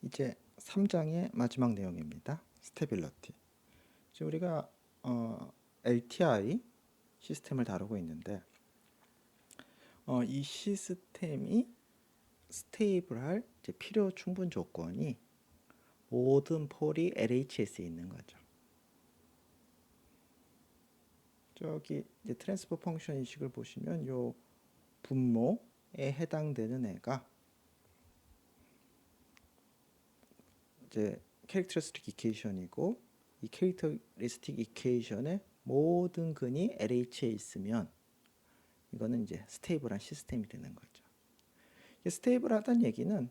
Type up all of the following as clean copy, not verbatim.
이제 3장의 마지막 내용입니다. 스테빌러티. 이제 우리가 LTI 시스템을 다루고 있는데 이 시스템이 스테이블할 이제 필요 충분 조건이 모든 폴이 LHS에 있는 거죠. 저기 이제 트랜스퍼 펑션 인식을 보시면 요 분모에 해당되는 애가 이제 캐릭터리스틱 이퀘이션이고, 이 캐릭터리스틱 이퀘이션의 모든 근이 LH에 있으면 이거는 이제 스테이블한 시스템이 되는 거죠. 스테이블하다는 얘기는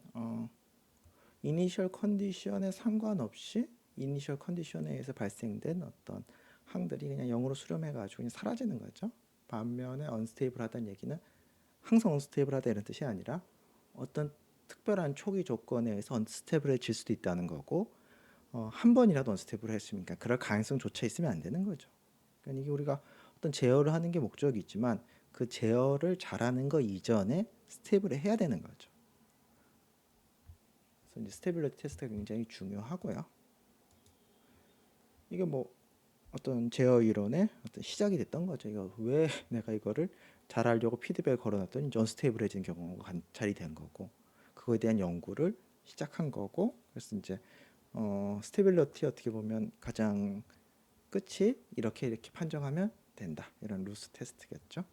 이니셜 컨디션에 상관없이 이니셜 컨디션에 의해서 발생된 어떤 항들이 그냥 0으로 수렴해가지고 그냥 사라지는 거죠. 반면에 언스테이블하다는 얘기는 항상 언스테이블하다 이런 뜻이 아니라 어떤 특별한 초기 조건에 의해서 언스테이블해질 수도 있다는 거고, 한 번이라도 언스테이블했으니까 그럴 가능성조차 있으면 안 되는 거죠. 그러니까 이게 우리가 어떤 제어를 하는 게 목적이지만 그 제어를 잘하는 거 이전에 스테이블을 해야 되는 거죠. 그래서 이제 스테빌리티 테스트가 굉장히 중요하고요. 이게 뭐 어떤 제어 이론의 어떤 시작이 됐던 거죠. 이거 왜 내가 이거를 잘하려고 피드백을 걸어놨더니 언스테이블해진 경우가 관찰이 된 거고, 그거에 대한 연구를 시작한 거고, 그래서 이제 스테빌리티 어떻게 보면 가장 끝이 이렇게 판정하면 된다, 이런 루스 테스트겠죠.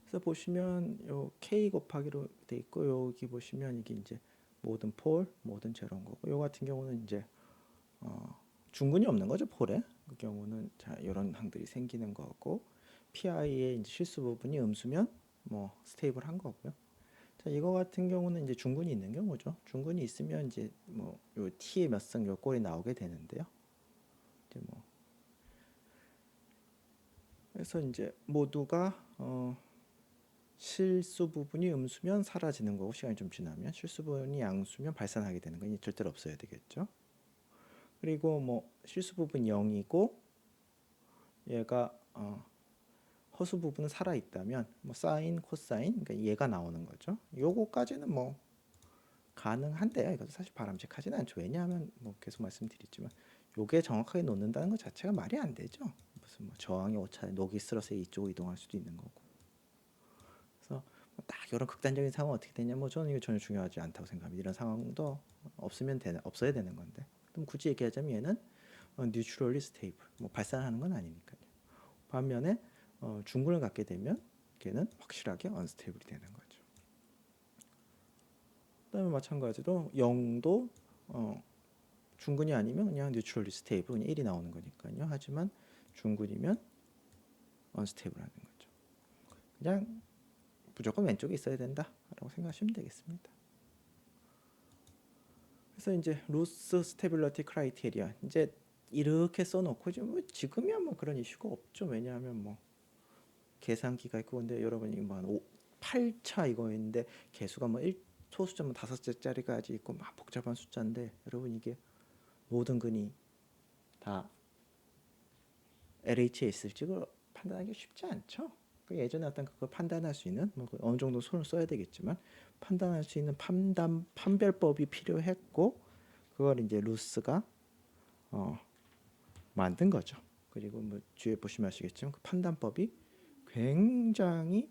그래서 보시면 요 k 곱하기로 돼 있고, 여기 보시면 이게 이제 모든 폴, 모든 제로인 거고, 요 같은 경우는 이제 중근이 없는 거죠. 폴에 그 경우는 자 이런 항들이 생기는 거고, PI의 이제 실수 부분이 음수면 뭐 스테이블한 거고요. 자, 이거 같은 경우는 이제 중근이 있는 경우죠. 중근이 있으면 이제 뭐 요 T의 몇 승 요 꼴이 나오게 되는데요. 이제 뭐 그래서 이제 모두가 실수 부분이 음수면 사라지는 거고, 시간이 좀 지나면 실수 부분이 양수면 발산하게 되는 건 절대로 없어야 되겠죠. 그리고 뭐 실수 부분 0이고 얘가 허수 부분은 살아 있다면 뭐 사인, 코사인, 그러니까 얘가 나오는 거죠. 요거까지는 뭐 가능한데요. 이것도 사실 바람직하지는 않죠. 왜냐하면 뭐 계속 말씀드리지만 요게 정확하게 놓는다는 것 자체가 말이 안 되죠. 무슨 뭐 저항이 오차에 녹이 쓸어서 이쪽으로 이동할 수도 있는 거고. 그래서 딱 이런 극단적인 상황 어떻게 되냐, 뭐 저는 이거 전혀 중요하지 않다고 생각합니다. 이런 상황도 없어야 되는 건데, 그럼 굳이 얘기하자면 얘는 뉴트럴리 스테이블, 뭐 발산하는 건 아니니까요. 반면에 중근을 갖게 되면 걔는 확실하게 언스테이블이 되는 거죠. 그다음에 마찬가지로 0도 중근이 아니면 그냥 뉴트럴리 스테이블, 그냥 1이 나오는 거니까요. 하지만 중근이면 언스테이블하는 거죠. 그냥 무조건 왼쪽에 있어야 된다라고 생각하시면 되겠습니다. 그래서 이제 루스 스테빌리티 크라이테리아 이제 이렇게 써놓고 지금이야 뭐 그런 이슈가 없죠. 왜냐하면 뭐 계산기가 있고, 근데 여러분 이거 뭐 8차 이거인데 개수가 뭐 1소수점 5개짜리까지 있고 막 복잡한 숫자인데, 여러분 이게 모든 근이 다 LH에 있을지 판단하기 쉽지 않죠. 예전에 어떤 그걸 판단할 수 있는 뭐 어느 정도 손을 써야 되겠지만 판단할 수 있는 판별법이 필요했고, 그걸 이제 루스가 만든 거죠. 그리고 뭐 뒤에 보시면 아시겠지만 그 판단법이 굉장히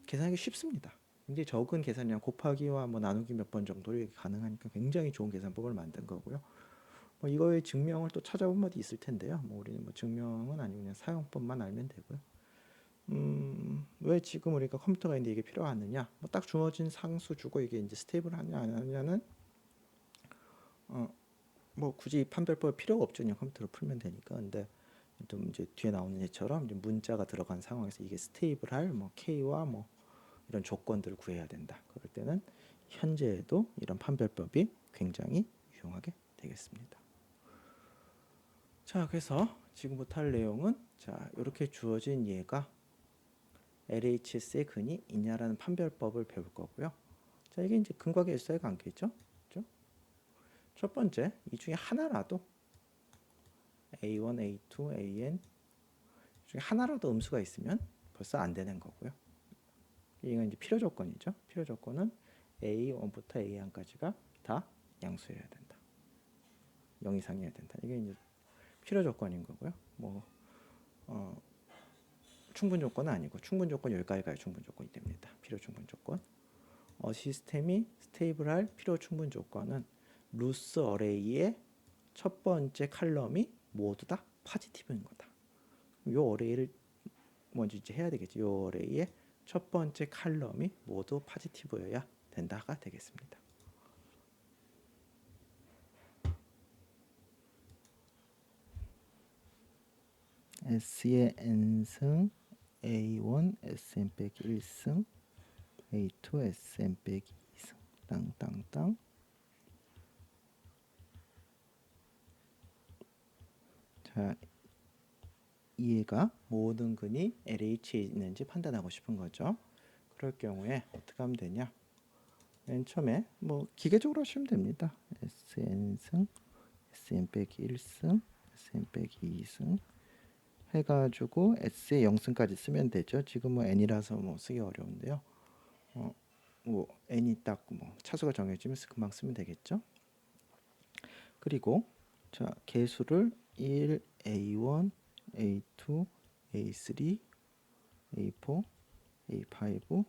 계산하기 쉽습니다. 굉장히 적은 계산량 곱하기와 뭐 나누기 몇 번 정도로 가능하니까 굉장히 좋은 계산법을 만든 거고요. 뭐 이거의 증명을 또 찾아보면 어디 있을 텐데요. 뭐 우리는 뭐 증명은 아니고 그냥 사용법만 알면 되고요. 왜 지금 우리가 컴퓨터가 있는데 이게 필요하느냐? 뭐 딱 주어진 상수 주고 이게 이제 스테이블하냐 안 하냐는 뭐 굳이 판별법 필요가 없죠. 그냥 컴퓨터로 풀면 되니까. 근데 좀 이제 뒤에 나오는 예처럼 이제 문자가 들어간 상황에서 이게 스테이블할 뭐 K와 뭐 이런 조건들을 구해야 된다. 그럴 때는 현재에도 이런 판별법이 굉장히 유용하게 되겠습니다. 자, 그래서 지금부터 할 내용은 자, 이렇게 주어진 얘가 LHS의 근이 있냐라는 판별법을 배울 거고요. 자, 이게 이제 근과 계수의 관계죠. 그렇죠? 첫 번째, 이 중에 하나라도 A1, A2, AN 중에 하나라도 음수가 있으면 벌써 안 되는 거고요. 이건 이제 필요 조건이죠. 필요 조건은 A1부터 A1까지가 다 양수여야 된다. 0 이상이어야 된다. 이게 이제 필요 조건인 거고요. 뭐 충분 조건은 아니고 충분 조건 여기까지 가야 충분 조건이 됩니다. 필요 충분 조건. 시스템이 스테이블할 필요 충분 조건은 루스 어레이의 첫 번째 칼럼이 모두 다 포지티브인 거다. 이 어레이를 먼저 이제 해야 되겠죠. 이 어레이의 첫 번째 칼럼이 모두 포지티브여야 된다가 되겠습니다. S의 n승 A1 Sn 빼기 1승 A2 Sn 빼기 2승 땅땅땅. 자, 얘가 모든 근이 LH에 있는지 판단하고 싶은 거죠. 그럴 경우에 어떻게 하면 되냐? 맨 처음에 뭐 기계적으로 하시면 됩니다. Sn승 Sn 빼기 1승 Sn 빼기 2승 해가지고 S의 0승까지 쓰면 되죠. 지금 뭐 n이라서 뭐 쓰기 어려운데요. 뭐 n이 딱 뭐 차수가 정해지면 금방 쓰면 되겠죠. 그리고 자 개수를 1, A1, A2, A3, A4, A5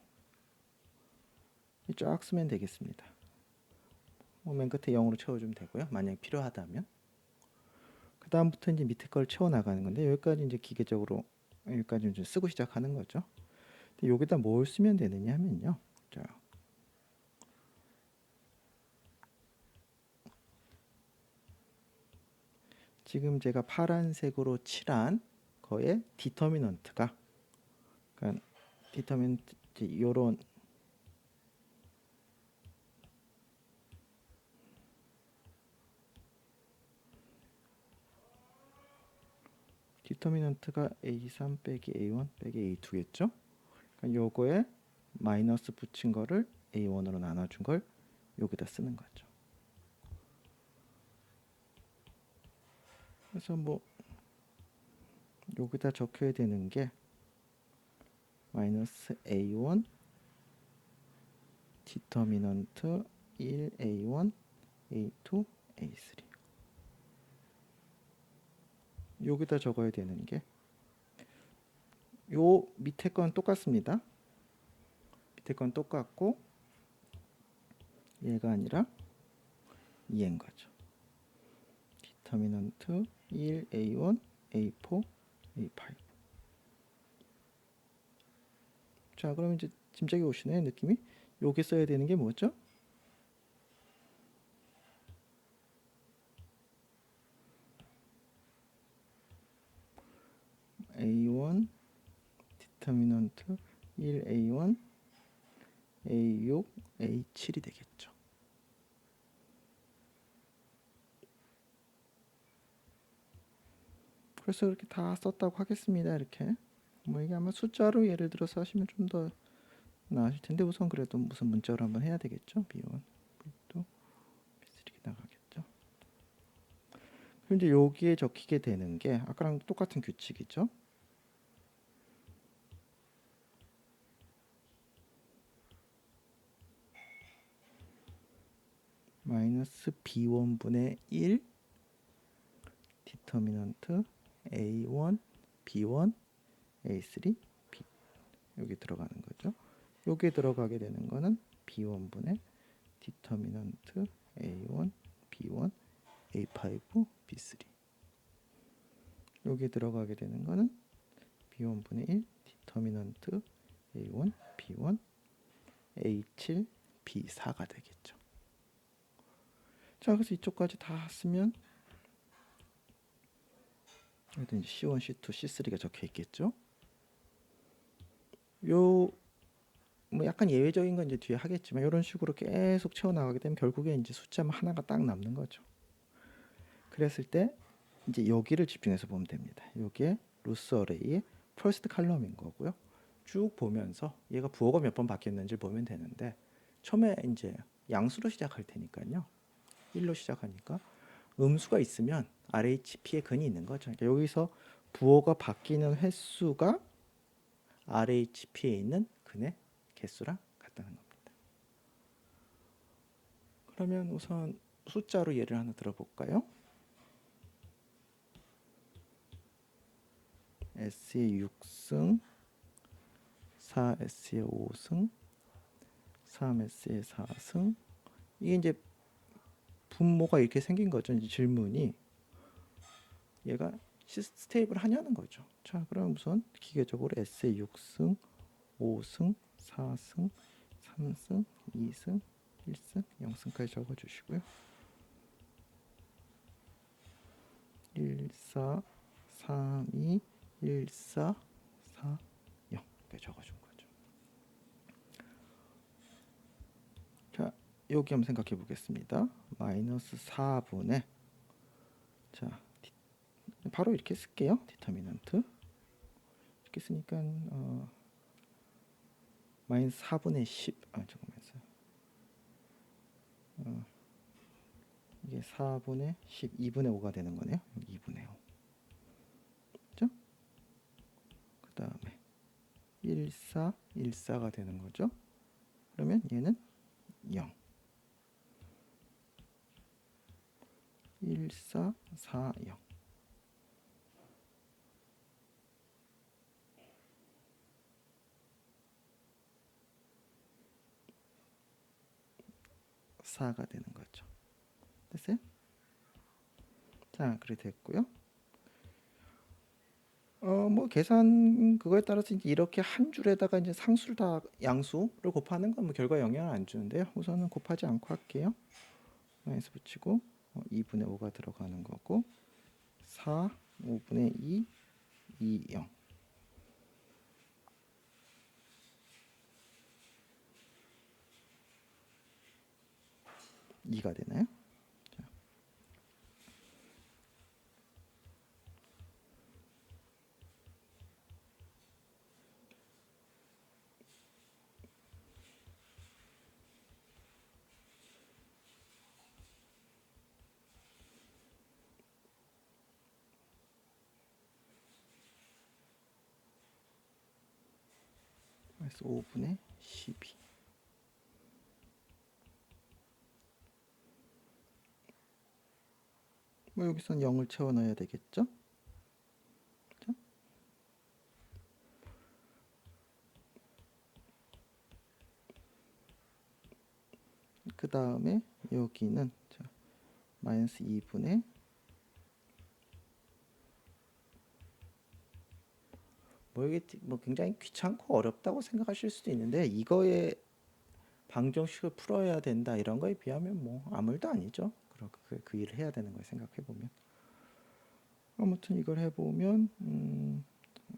쫙 쓰면 되겠습니다. 맨 끝에 0으로 채워주면 되고요. 만약 필요하다면. 그 다음부터 이제 밑에 걸 채워 나가는 건데 여기까지 이제 기계적으로 여기까지 이제 쓰고 시작하는 거죠. 근데 여기다 뭘 쓰면 되느냐 하면요. 자, 지금 제가 파란색으로 칠한 거의 디터미넌트가, 그러니까 디터미넌트 이런 디터미넌트가 A3 빼기 A1 빼기 A2겠죠. 그러니까 요거에 마이너스 붙인 거를 A1으로 나눠준 걸 여기다 쓰는 거죠. 그래서 뭐 여기다 적혀야 되는 게 마이너스 A1 디터미넌트 1 A1 A2 A3 여기다 적어야 되는 게 요 밑에 건 똑같습니다. 밑에 건 똑같고 얘가 아니라 얘인 거죠. 디터미넌트 1 A1 A4 A5. 자, 그럼 이제 짐작이 오시네 느낌이. 여기 써야 되는 게 뭐죠? A1 디터미넌트 1 A1 A6 A7이 되겠죠. 그래서 이렇게 다 썼다고 하겠습니다. 이렇게 뭐 이게 아마 숫자로 예를 들어서 하시면 좀 더 나으실 텐데 우선 그래도 무슨 문자로 한번 해야 되겠죠. B1, B2, B3 이렇게 나가겠죠. 그럼 이제 여기에 적히게 되는 게 아까랑 똑같은 규칙이죠. 마이너스 B1분의 1 디터미넌트 A1, B1, A3, B 여기 들어가는 거죠. 여기에 들어가게 되는 거는 B1분의 디터미넌트 A1, B1, A5, B3 여기에 들어가게 되는 거는 B1분의 1 디터미넌트 A1, B1, A7, B4가 되겠죠. 자, 그래서 이쪽까지 다 쓰면 여기도 이제 C1, C2, C3가 적혀 있겠죠. 요 뭐 약간 예외적인 건 이제 뒤에 하겠지만 이런 식으로 계속 채워 나가게 되면 결국에 이제 숫자만 하나가 딱 남는 거죠. 그랬을 때 이제 여기를 집중해서 보면 됩니다. 여기에 루스 어레이의 퍼스트 칼럼인 거고요. 쭉 보면서 얘가 부호가 몇 번 바뀌었는지 보면 되는데 처음에 이제 양수로 시작할 테니까요. 1로 시작하니까 음수가 있으면 RHP에 근이 있는 거죠. 그러니까 여기서 부호가 바뀌는 횟수가 RHP에 있는 근의 개수랑 같다는 겁니다. 그러면 우선 숫자로 예를 하나 들어볼까요? S의 6승, 4S의 5승, 3S의 4승. 이게 이제 분모가 이렇게 생긴 거죠. 이제 질문이 얘가 스테이블 하냐는 거죠. 자, 그럼 우선 기계적으로 S의 6승, 5승, 4승, 3승, 2승, 1승, 0승까지 적어주시고요. 1, 4, 3, 2, 1, 4, 4, 0 이렇게 적어준 거죠. 자, 여기 한번 생각해 보겠습니다. 마이너스 4분의 자, 바로 이렇게 쓸게요. 디터미넌트 이렇게 쓰니까 마이너스 4분의 10 잠깐만요. 이게 4분의 10 2분의 5가 되는 거네요. 2분의 5 그죠? 그 다음에 14 14가 되는 거죠. 그러면 얘는 0 14 4 0 4가 되는 거죠. 됐어요? 자, 그렇게 됐고요. 뭐 계산 그거에 따라서 이제 이렇게 한 줄에다가 이제 상수를 다 양수를 곱하는 건 뭐 결과에 영향을 안 주는데요. 우선은 곱하지 않고 할게요. 마이너스 붙이고 2분의 5가 들어가는 거고 4 5분의 2 2 0 2가 되나요? 자. 마이너스 5분의 12 뭐 여기선 0을 채워 넣어야 되겠죠? 자. 그 다음에 여기는 자, 마이너스 2분의 뭐 이게 뭐 굉장히 귀찮고 어렵다고 생각하실 수도 있는데 이거에 방정식을 풀어야 된다 이런 거에 비하면 뭐 아무 일도 아니죠. 그 일을 해야 되는 걸 생각해 보면 아무튼 이걸 해보면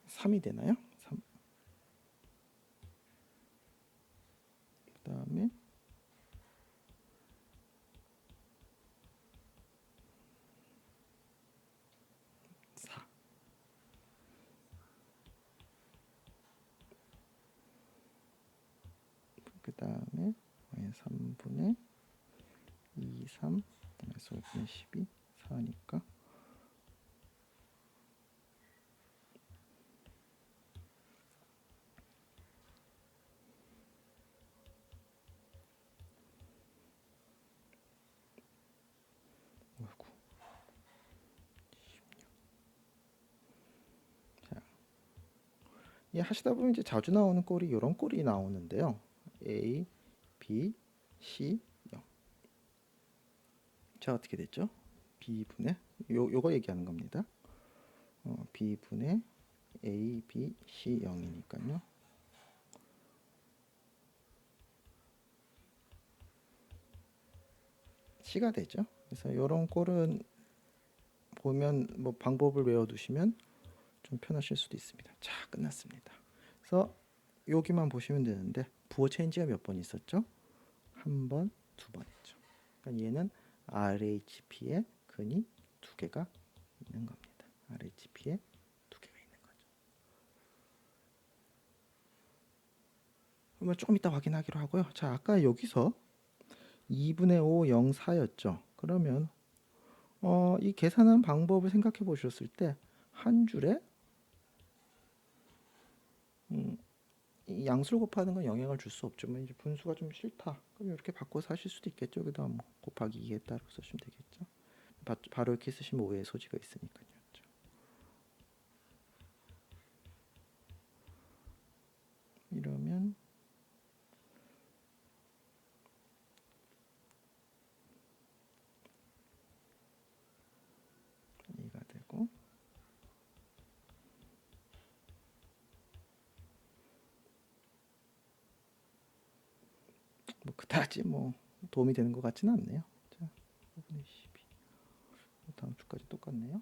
3이 되나요? 3. 그 다음에 4. 그 다음에 3분의 2, 3 마이너스 5분의 12 4니까 어이구. 자, 이 하시다 보면 이제 자주 나오는 꼴이 이런 꼴이 나오는데요. A, B, C, 0. 자, 어떻게 됐죠? B분의 요거 얘기하는 겁니다. B분의 A, B, C 0이니까요. C가 되죠. 그래서 이런 꼴은 보면 뭐 방법을 외워두시면 좀 편하실 수도 있습니다. 자, 끝났습니다. 그래서 여기만 보시면 되는데 부호 체인지가 몇 번 있었죠? 한 번, 두 번 했죠. 그러니까 얘는 RHP에 근이 두 개가 있는 겁니다. RHP에 두 개가 있는 거죠. 그러면 조금 이따 확인하기로 하고요. 자, 아까 여기서 2분의 5, 0, 4였죠. 그러면 이 계산하는 방법을 생각해 보셨을 때 한 줄에 이 양수를 곱하는 건 영향을 줄 수 없죠. 뭐 이제 분수가 좀 싫다. 그럼 이렇게 바꿔서 하실 수도 있겠죠. 여기다 뭐 곱하기 2에 따로 쓰시면 되겠죠. 바로 이렇게 쓰시면 오해의 소지가 있으니까요. 그렇죠? 이러면 이가 되고 뭐 그다지 뭐 도움이 되는 것 같지는 않네요. 자, 5분의 12. 다음 주까지 똑같네요.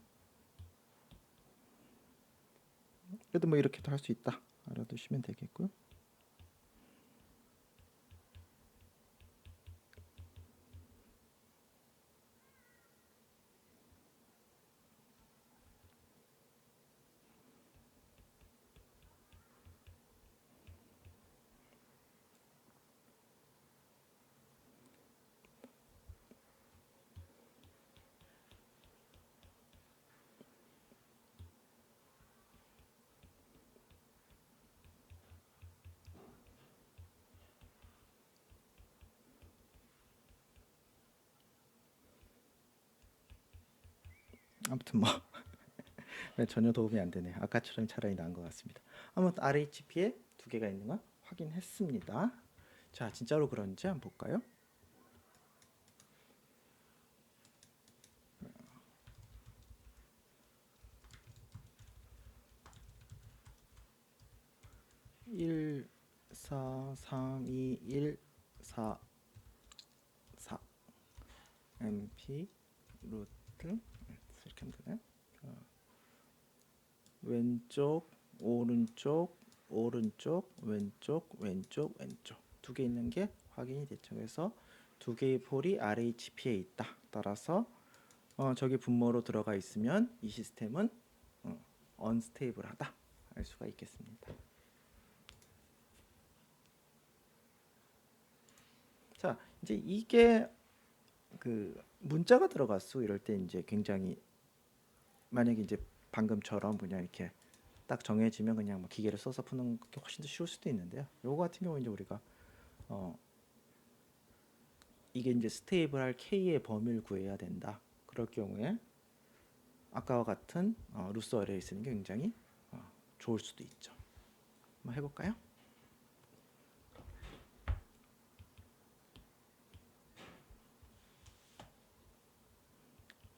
그래도 뭐 이렇게도 할 수 있다. 알아두시면 되겠고요. 아무튼 뭐 전혀 도움이 안 되네요. 아까처럼 차라리 나은 것 같습니다. 아무튼 RHP에 두 개가 있는 거 확인했습니다. 자, 진짜로 그런지 한번 볼까요? (1, 4, 3, 2, 1, 4, 4) MP 루트 이렇게 하면 되나요? 왼쪽, 오른쪽, 오른쪽, 왼쪽, 왼쪽, 왼쪽 두 개 있는 게 확인이 됐죠. 그래서 두 개의 폴이 RHP에 있다. 따라서 저기 분모로 들어가 있으면 이 시스템은 언스테이블하다 알 수가 있겠습니다. 자, 이제 이게 그 문자가 들어갔어. 이럴 때 이제 굉장히 만약에 이제 방금처럼 그냥 이렇게 딱 정해지면 그냥 뭐 기계를 써서 푸는 게 훨씬 더 쉬울 수도 있는데요. 요거 같은 경우 이제 우리가 이게 이제 스테이블할 K의 범위를 구해야 된다. 그럴 경우에 아까와 같은 루스 어레이 쓰는 게 굉장히 좋을 수도 있죠. 한번 해볼까요?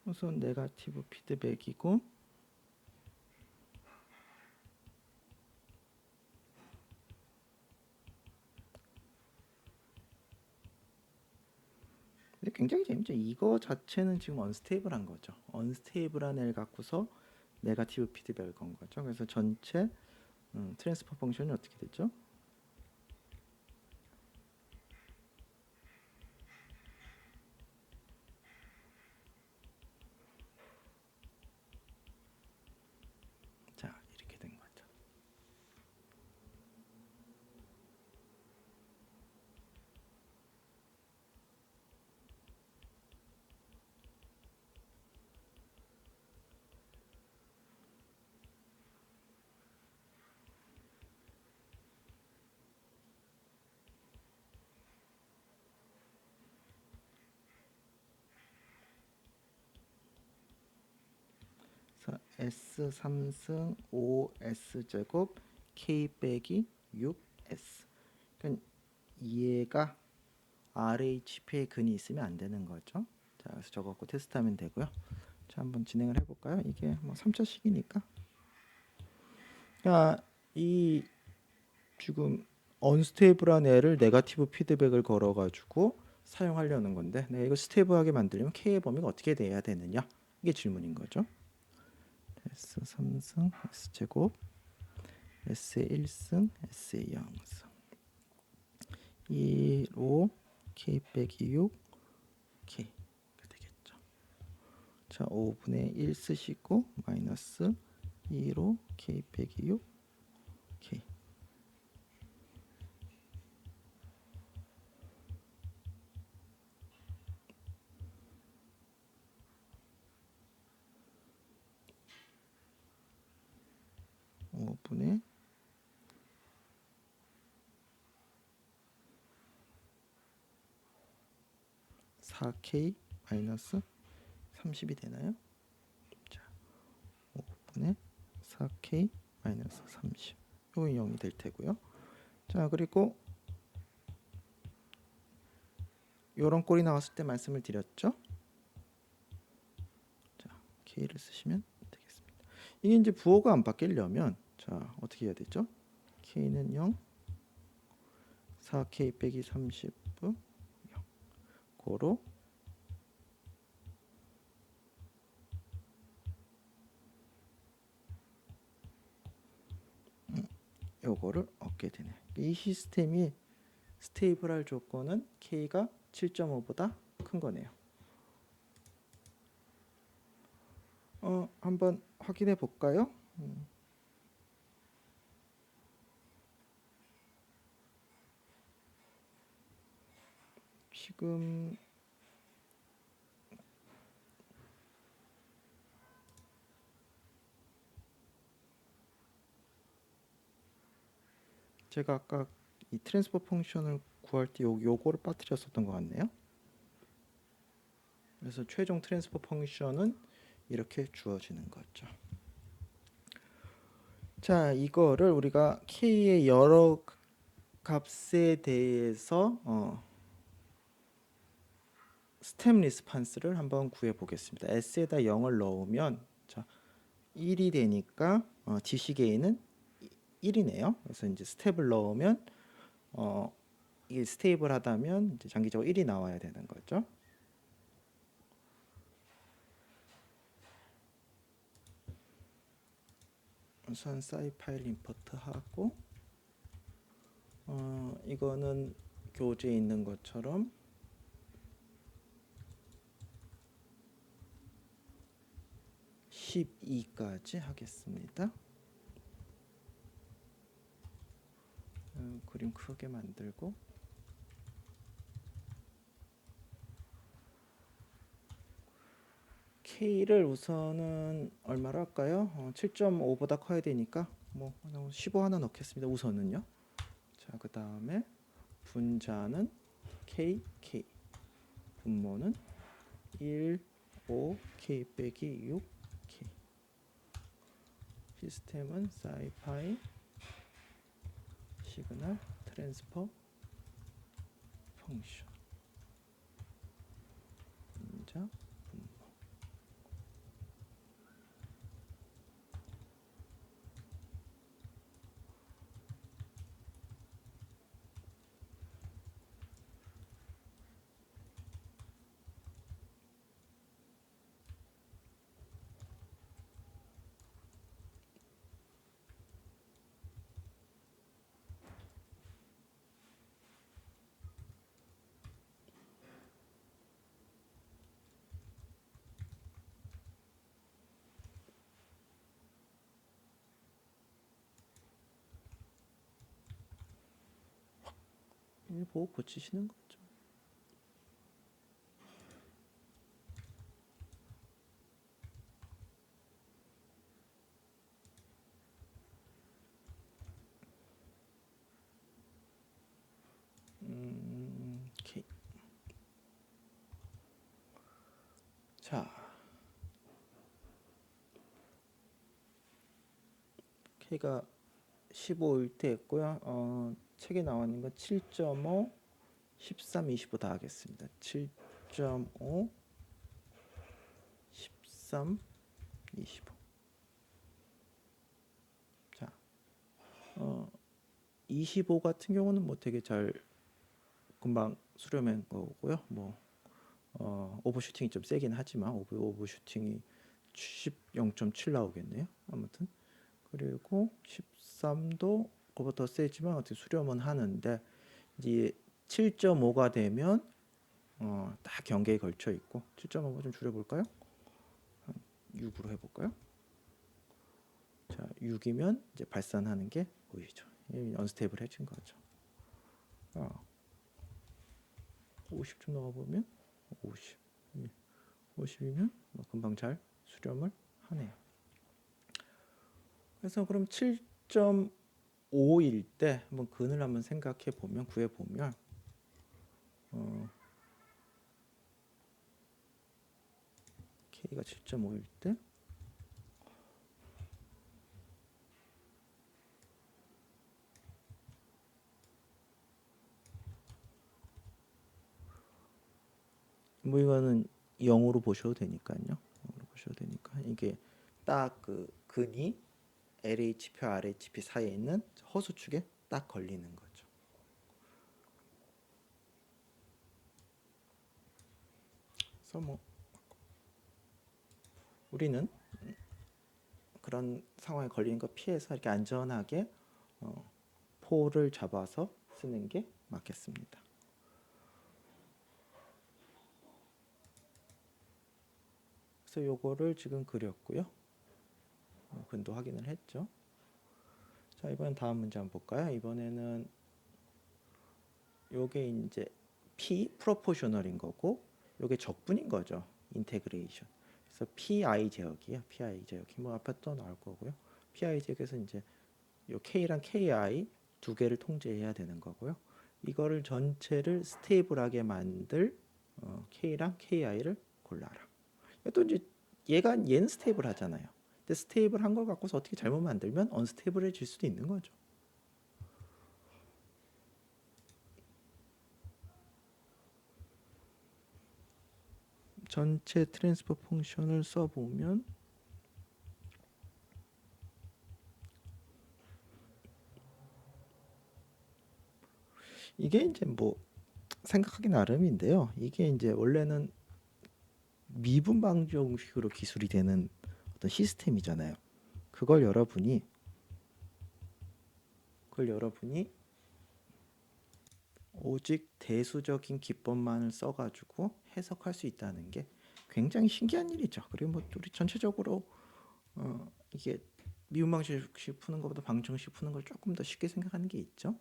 우선 네거티브 피드백이고 근데 굉장히 재밌죠. 이거 자체는 지금 언스테이블한 거죠. 언스테이블한 L 갖고서 네거티브 피드백을 건 거죠. 그래서 전체 트랜스퍼 펑션이 어떻게 되죠? 자, 이렇게 된 거죠. 그래서 S 3승 5S 제곱 K 빼기 6S. 그러니까 얘가 RHP의 근이 있으면 안 되는 거죠. 자, 그래서 저거 갖고 테스트하면 되고요. 자, 한번 진행을 해볼까요? 이게 뭐 3차식이니까. 야, 이 지금 언스테이블한 애를 네거티브 피드백을 걸어가지고 사용하려는 건데, 내가 이거 스테이블하게 만들려면 K의 범위가 어떻게 돼야 되느냐? 이게 질문인 거죠. S 3승 S 제곱 S의 1승 S의 0승 2로 K 빼기 6 K 되겠죠. 자, 5분의 1 쓰시고 마이너스 2로 K 빼기 6 K 5분의 4K 마이너스 30이 되나요? 자, 5분의 4K 마이너스 30. 이거 0이 될 테고요. 자, 그리고 요런 꼴이 나왔을 때 말씀을 드렸죠. 자, K를 쓰시면 되겠습니다. 이게 이제 부호가 안 바뀌려면 자, 어떻게 해야 되죠? K는 0, 4K 빼기 30분 0. 고로 요거를 얻게 되네. 이 시스템이 스테이블할 조건은 K가 7.5보다 큰 거네요. 한번 확인해 볼까요? 지금 제가 아까 이 트랜스퍼 펑션을 구할 때 요거를 빠뜨렸었던 것 같네요. 그래서 최종 트랜스퍼 펑션은 이렇게 주어지는 거죠. 자, 이거를 우리가 K의 여러 값에 대해서 스텝 리스판스를 한번 구해 보겠습니다. S에다 0을 넣으면 자, 1이 되니까 DC 게인은 1이네요. 그래서 이제 스텝을 넣으면 이게 스테이블하다면 이제 장기적으로 1이 나와야 되는 거죠. 우선 사이 파일 임포트 하고 이거는 교재에 있는 것처럼 12까지 하겠습니다. 그림 크게 만들고 K를 우선은 얼마로 할까요? 7.5보다 커야 되니까 뭐 15 하나 넣겠습니다. 우선은요. 자, 그 다음에 분자는 K, K. 분모는 1, 5, K 빼기 6, K. 시스템은 사이파이 시그널 트랜스퍼 펑션. 분자 보고 고치시는 거죠. K. 자, K가 15일 때 했고요. 책에 나와 있는 건 7.5, 13, 25 다 하겠습니다. 7.5, 13, 25. 자, 25 같은 경우는 뭐 되게 잘 금방 수렴한 거고요. 뭐 오버슈팅이 좀 세긴 하지만 오버슈팅이 0.7 나오겠네요. 아무튼 그리고 13도 그거보다 더 세지만 어떻게 수렴은 하는데 이제 7.5가 되면 다 경계에 걸쳐 있고 7.5가 좀 줄여볼까요? 6으로 해볼까요? 자, 6이면 이제 발산하는 게 보이죠. 언스테이블해진 거죠. 50좀 넣어보면 50, 50이면 금방 잘 수렴을 하네요. 그래서 그럼 7.5일 때 한번 근을 한번 생각해 보면 구해 보면 y가 7.5일 때 뭐 이거는 0으로 보셔도 되니까요. 0으로 보셔도 되니까 이게 딱 그 근이 LHP, RHP 사이에 있는 허수축에 딱 걸리는 거죠. 그래서 뭐 우리는 그런 상황에 걸리는 거 피해서 이렇게 안전하게 포를 잡아서 쓰는 게 맞겠습니다. 그래서 요거를 지금 그렸고요. 근도 확인을 했죠. 자, 이번엔 다음 문제 한번 볼까요? 이번에는 요게 이제 P 프로포셔널인 거고 요게 적분인 거죠. 인테그레이션. 그래서 PI 제역이에요. PI 제역이 뭐 앞에 또 나올 거고요. PI 제역에서 이제 요 K랑 KI 두 개를 통제해야 되는 거고요. 이거를 전체를 스테이블하게 만들 K랑 KI를 골라라. 또 이제 얘는 스테이블 하잖아요. 근데 스테이블 한 걸 갖고서 어떻게 잘못 만들면 언스테이블해질 수도 있는 거죠. 전체 트랜스퍼 펑션을 써보면 이게 이제 뭐 생각하기 나름인데요. 이게 이제 원래는 미분 방정식으로 기술이 되는 어떤 시스템이잖아요. 그걸 여러분이 오직 대수적인 기법만을 써가지고 해석할 수 있다는 게 굉장히 신기한 일이죠. 그리고 뭐 우리 전체적으로 이게 미분 방정식 푸는 것보다 방정식 푸는 걸 조금 더 쉽게 생각하는 게 있죠.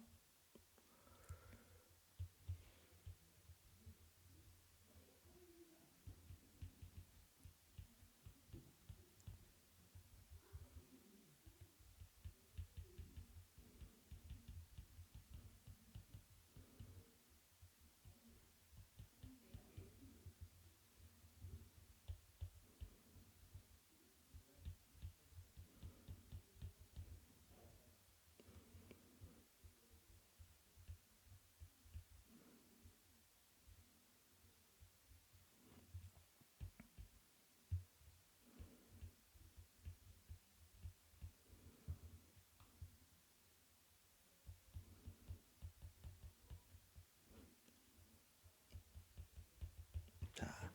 자,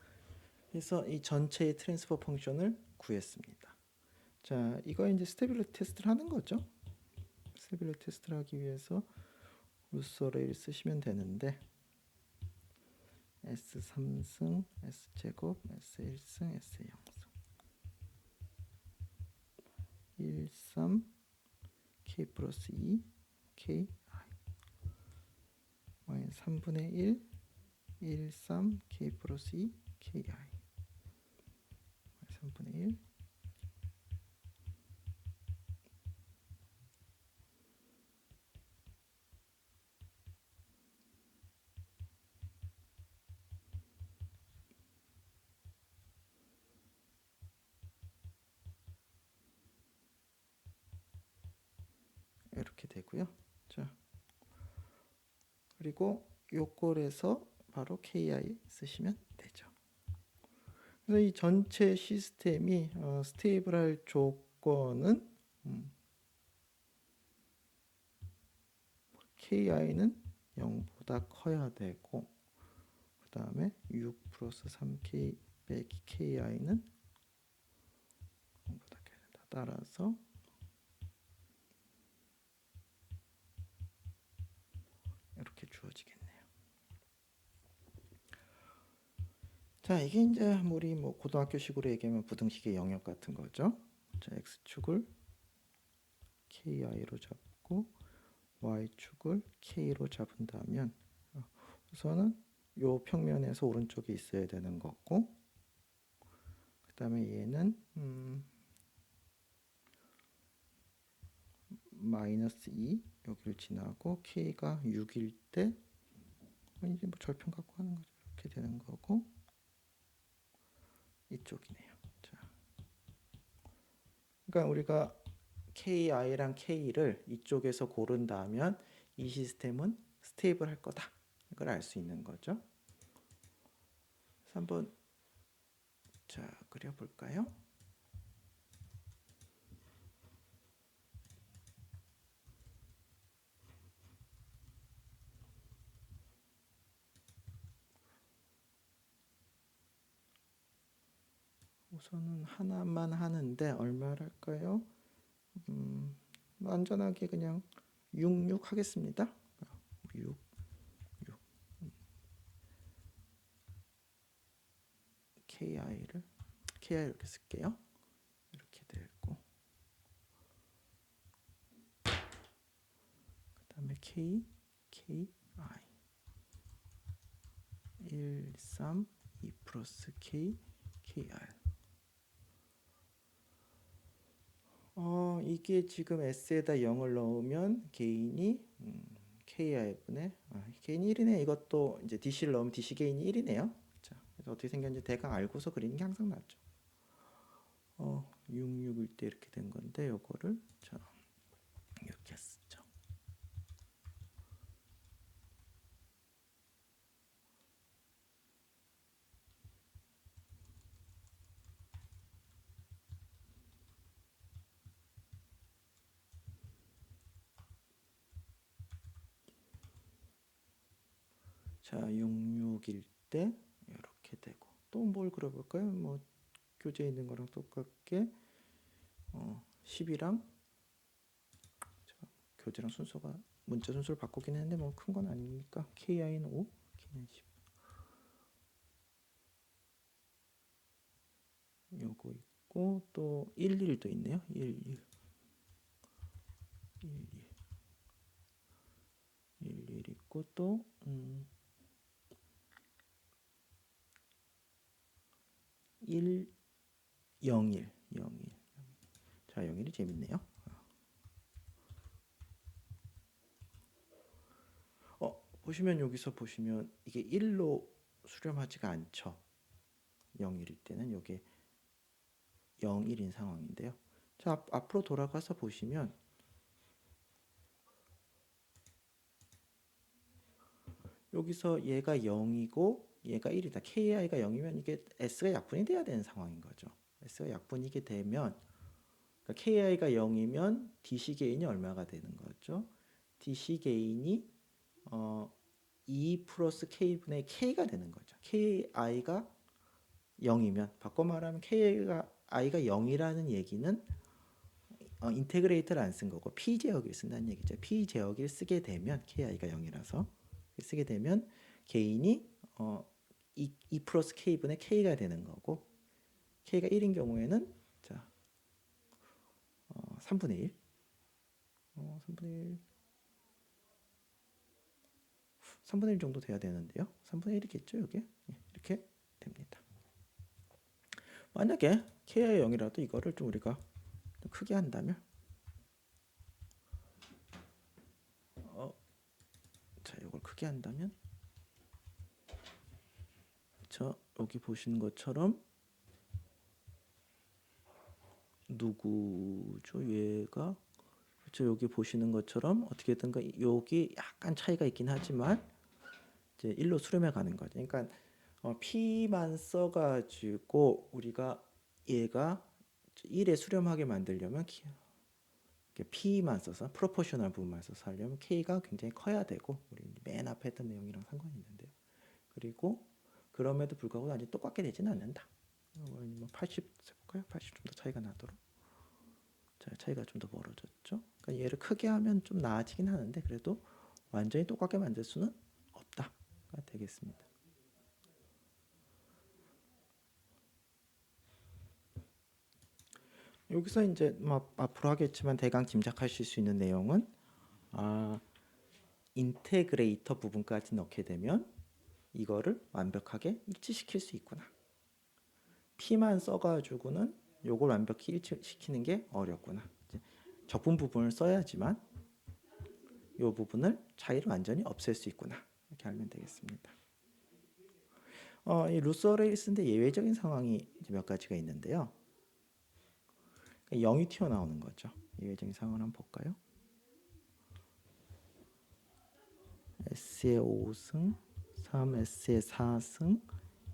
그래서 이 전체의 트랜스퍼 펑션을 구했습니다. 자, 이거 이제 스테빌리티 테스트를 하는 거죠. 스테빌리티 테스트를 하기 위해서 루서레일 쓰시면 되는데 S3승, S제곱, S1승, S0승 13 K 플러스 2 K I 마이너스 3분의 1 13 K 플러스 2 K I 3분의 1 이렇게 되고요. 자, 그리고 요꼴에서 바로 KI 쓰시면 되죠. 그래서 이 전체 시스템이 스테이블할 조건은 KI는 0보다 커야 되고 그 다음에 6 플러스 3K 빼기 KI는 0보다 커야 된다. 따라서 이렇게 주어지겠네요. 자, 이게 이제 우리 뭐 고등학교식으로 얘기하면 부등식의 영역 같은 거죠. 자, x축을 KI로 잡고 y축을 K로 잡은다면 우선은 요 평면에서 오른쪽에 있어야 되는 거고 그 다음에 얘는 마이너스 2 여기를 지나고 K가 6일 때 이제 뭐 절편 갖고 하는 거죠. 이렇게 되는 거고 이쪽이네요. 그러니까 우리가 KI랑 K를 이쪽에서 고른다면 이 시스템은 스테이블 할 거다. 이걸 알 수 있는 거죠. 그래서 한번 자 그려볼까요? 우선은 하나만 하는데 얼마를 할까요? 안전하게 그냥 66 하겠습니다. 6, 6. KI 이렇게 쓸게요. 이렇게 되고 그 다음에 KI 1, 3, 2 플러스 KR. 이게 지금 S에다 0을 넣으면 개인이 KI분의 개인이 1이네. 이것도 이제 DC를 넣으면 DC 개인이 1이네요. 자, 그래서 어떻게 생겼는지 대강 알고서 그리는 게 항상 낫죠. 66일 때 이렇게 된 건데 요거를 자 이렇게 쓰죠. 자, 66일 때 이렇게 되고 또 뭘 그려볼까요? 뭐 교재에 있는 거랑 똑같게 10이랑 교재랑 순서가 문자 순서를 바꾸긴 했는데 뭐 큰 건 아니니까 KI는 5, K는 10. 요거 있고 또 11도 있네요. 11 있고 또 1, 0일. 자, 0일이 재밌네요. 보시면 여기서 보시면 이게 1로 수렴하지가 않죠. 0일일 때는 이게 0일인 상황인데요. 자, 앞으로 돌아가서 보시면 여기서 얘가 0이고 얘가 1이다. KI가 0이면 이게 S가 약분이 돼야 되는 상황인 거죠. S가 약분이게 되면 그러니까 KI가 0이면 DC 게인이 얼마가 되는 거죠? DC 게인이 2 플러스 K분의 K가 되는 거죠. KI가 0이면 바꿔 말하면 KI가 0이라는 얘기는 인테그레이터를 안 쓴 거고 P제역을 쓴다는 얘기죠. P제역을 쓰게 되면 KI가 0이라서 쓰게 되면 개인이 2 플러스 K분의 K가 되는 거고 K가 1인 경우에는 자 3분의 1 3분의 1 정도 돼야 되는데요. 3분의 1이겠죠, 이게? 이렇게 됩니다. 만약에 KI 0이라도 이거를 좀 우리가 좀 크게 한다면 자, 이걸 크게 한다면 자, 여기 보시는 것처럼 누구죠? 얘가 그렇죠. 여기 보시는 것처럼 어떻게든 여기 약간 차이가 있긴 하지만 이제 1로 수렴해 가는 거죠. 그러니까 P만 써가지고 우리가 얘가 1에 수렴하게 만들려면 P만 써서 프로포셔널 부분만 써서 하려면 K가 굉장히 커야 되고 우리 맨 앞에 했던 내용이랑 상관이 있는데요. 그리고 그럼에도 불구하고 완전히 똑같게 되지는 않는다. 80 해볼까요? 80 좀 더 차이가 나도록. 자, 차이가 좀 더 멀어졌죠. 그러니까 얘를 크게 하면 좀 나아지긴 하는데 그래도 완전히 똑같게 만들 수는 없다가 되겠습니다. 여기서 이제 뭐 앞으로 하겠지만 대강 짐작하실 수 있는 내용은 인테그레이터 부분까지 넣게 되면 이거를 완벽하게 일치시킬 수 있구나. P만 써가지고는 요걸 완벽히 일치시키는 게 어렵구나. 적분 부분을 써야지만 이 부분을 차이를 완전히 없앨 수 있구나. 이렇게 알면 되겠습니다. 이 루스 어레이를 쓰는데 예외적인 상황이 몇 가지가 있는데요. 0이 튀어나오는 거죠. 예외적인 상황을 한번 볼까요? S의 5승, 3S의 4승,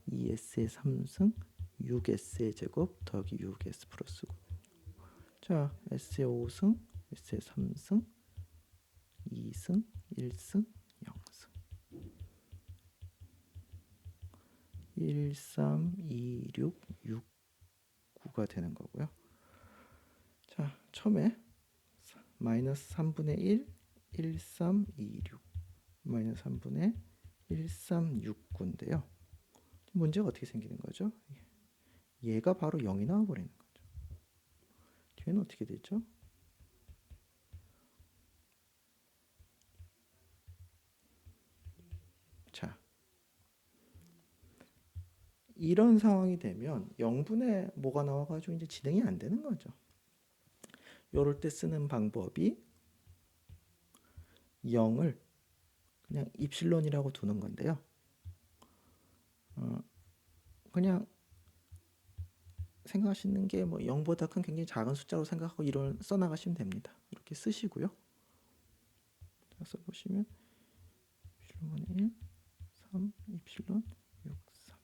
2S의 3승, 6S의 제곱 더하기 6S 플러스 9. 자, S의 5승, S의 3승, 2승, 1승, 0승. 1, 3, 2, 6, 6, 9가 되는 거고요. 자, 처음에 마이너스 3분의 1, 1, 3, 2, 6 마이너스 3분의 1, 3, 6, 9인데요. 문제가 어떻게 생기는 거죠? 얘가 바로 0이 나와버리는 거죠. 뒤에는 어떻게 되죠? 자, 이런 상황이 되면 0분의 뭐가 나와가지고 이제 진행이 안 되는 거죠. 요럴 때 쓰는 방법이 0을 그냥 입실론이라고 두는 건데요. 그냥 생각하시는 게 뭐 0보다 큰 굉장히 작은 숫자로 생각하고 이런 써나가시면 됩니다. 이렇게 쓰시고요. 자, 써보시면 입실론분의 1, 3, 입실론 6, 3.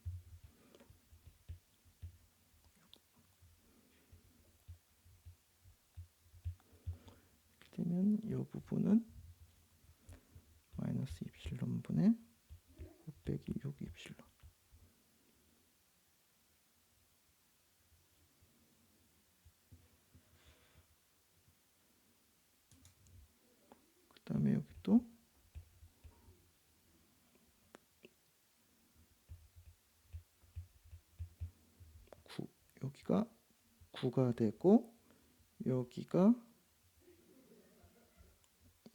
이렇게 되면 이 부분은 마이너스 입실론분의 5 빼기 6 입실론. 그 다음에 여기 또 9, 여기가 9가 되고 여기가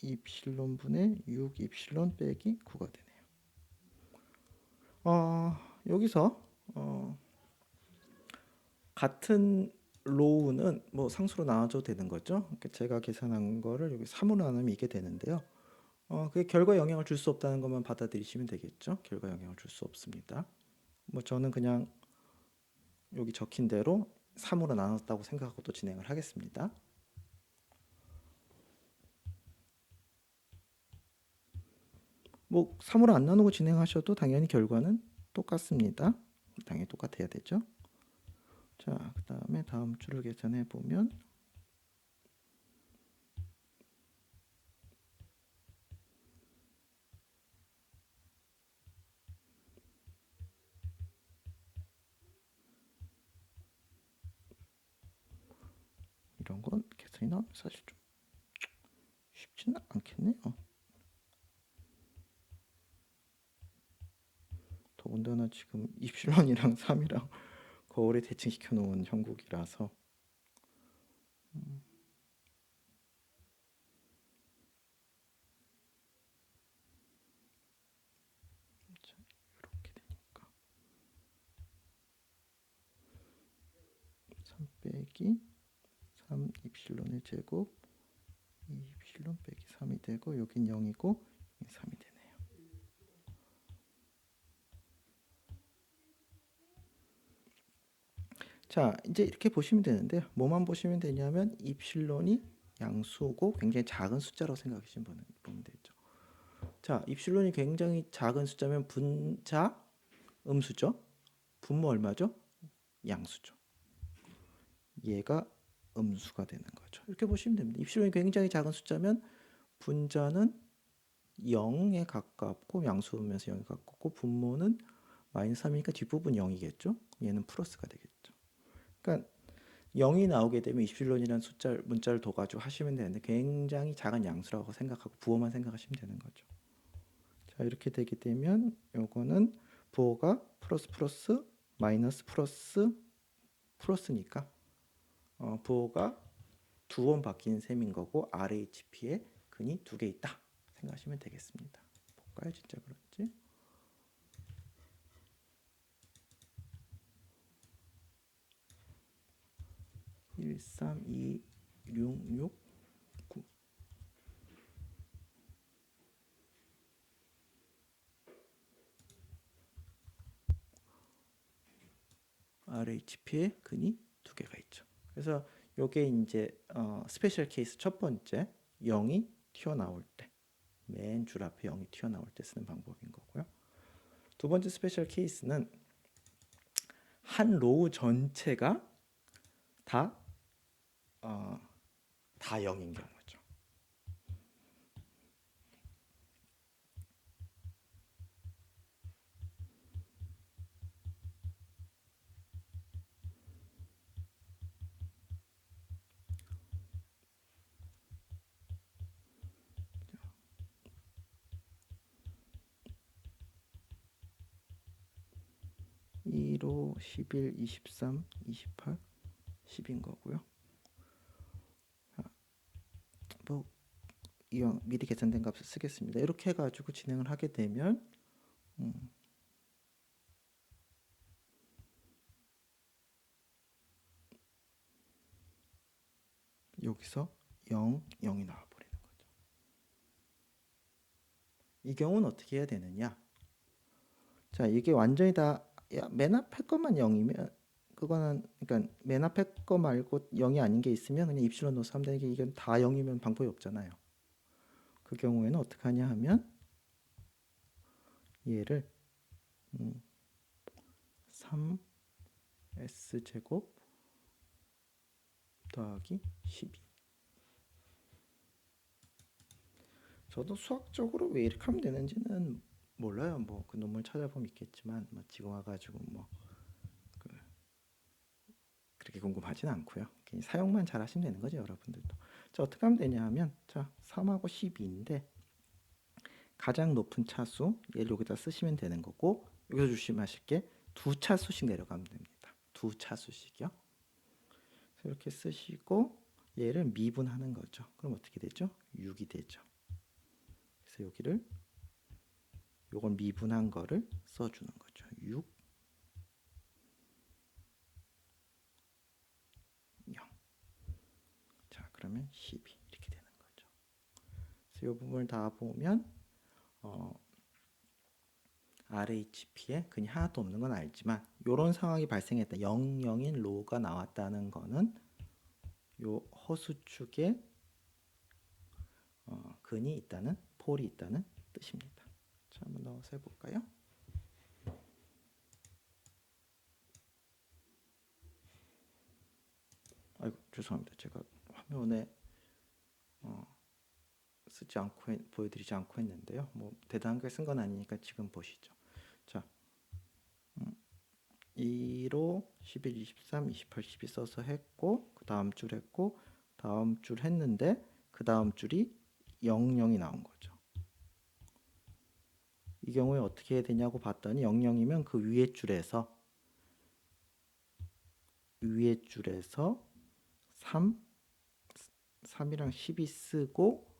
입실론분의 6 입실론 빼기 9가 되네요. 여기서 같은 로우는 뭐 상수로 나눠줘도 되는 거죠. 그러니까 제가 계산한 거를 여기 3으로 나누면 이게 되는데요. 그게 결과에 영향을 줄 수 없다는 것만 받아들이시면 되겠죠. 결과에 영향을 줄 수 없습니다. 뭐 저는 그냥 여기 적힌 대로 3으로 나눴다고 생각하고 또 진행을 하겠습니다. 뭐 3으로 안 나누고 진행하셔도 당연히 결과는 똑같습니다. 당연히 똑같아야 되죠. 자, 그 다음에 다음 줄을 계산해 보면 이런 건 계산이 나오면 사실 좀 쉽지는 않겠네요. 더군다나 지금 입실론이랑 3이랑 거울에 대칭시켜 놓은 형국이라서 자, 이렇게 되니까 3 빼기 3 입실론의 제곱 2 입실론 빼기 3이 되고 여긴 0이고 여긴 3이 되네요. 자, 이제 이렇게 보시면 되는데요. 뭐만 보시면 되냐면 입실론이 양수고 굉장히 작은 숫자라고 생각하시면 보면 되죠. 자, 입실론이 굉장히 작은 숫자면 분자 음수죠. 분모 얼마죠? 양수죠. 얘가 음수가 되는 거죠. 이렇게 보시면 됩니다. 입실론이 굉장히 작은 숫자면 분자는 0에 가깝고 양수면서 0에 가깝고 분모는 마이너스 3이니까 뒷부분 0이겠죠. 얘는 플러스가 되겠죠. 그러니까 0이 나오게 되면 입실론이라는 문자를 둬가지고 하시면 되는데 굉장히 작은 양수라고 생각하고 부호만 생각하시면 되는 거죠. 자, 이렇게 되게 되면 요거는 부호가 플러스 플러스 마이너스 플러스 플러스니까 부호가 두 번 바뀐 셈인 거고 RHP에 근이 두 개 있다 생각하시면 되겠습니다. 볼까요? 진짜 그렇지? (1, 3, 2, 6, 6, 9) RHP에 근이 두 개가 있죠. 그래서 요게 이제 스페셜 케이스 첫 번째 0이 튀어나올 때, 맨 줄 앞에 0이 튀어나올 때 쓰는 방법인 거고요. 두 번째 스페셜 케이스는 한 로우 전체가 다 어, 다 0인 경우죠. 이 2로 11, 23, 28, 10인 거고요. 뭐 이왕 미리 계산된 값을 쓰겠습니다. 이렇게 해가지고 진행을 하게 되면 여기서 0, 0이 나와버리는 거죠. 이 경우는 어떻게 해야 되느냐? 자, 이게 완전히 다 맨 앞에 것만 0이면 그거는 그러니까 맨 앞에 거 말고 0이 아닌 게 있으면 그냥 입술로 넣어서 하면 되는 게 이건 다 0이면 방법이 없잖아요. 그 경우에는 어떻게 하냐 하면 얘를 3s제곱 더하기 12. 저도 수학적으로 왜 이렇게 하면 되는지는 몰라요. 뭐 그 논문 찾아보면 있겠지만 뭐 지금 와가지고 뭐 그렇게 궁금하진 않고요. 사용만 잘 하시면 되는 거죠, 여러분들도. 자, 어떻게 하면 되냐 하면 자, 3하고 12인데 가장 높은 차수 얘를 여기다 쓰시면 되는 거고 여기서 조심하실 게 두 차수씩 내려가면 됩니다. 두 차수씩이요. 그래서 이렇게 쓰시고 얘를 미분하는 거죠. 그럼 어떻게 되죠? 6이 되죠. 그래서 여기를 요걸 미분한 거를 써주는 거죠. 6, 0. 자, 그러면 12 이렇게 되는 거죠. 그래서 이 부분을 다 보면 RHP에 근이 하나도 없는 건 알지만 이런 상황이 발생했다. 00인 로우가 나왔다는 거는 요 허수축에 근이 있다는 폴이 있다는 뜻입니다. 자, 한번 넣어서 해볼까요? 아이고 죄송합니다. 제가 화면에 쓰지 않고 보여드리지 않고 했는데요. 뭐 대단한 걸 쓴 건 아니니까 지금 보시죠. 자, 2로 11, 23, 28, 12 써서 했고 그 다음 줄 했고 다음 줄 했는데 그 다음 줄이 00이 나온 거죠. 이 경우에 어떻게 해야 되냐고 봤더니 00이면 그 위에 줄에서 3이랑 12 쓰고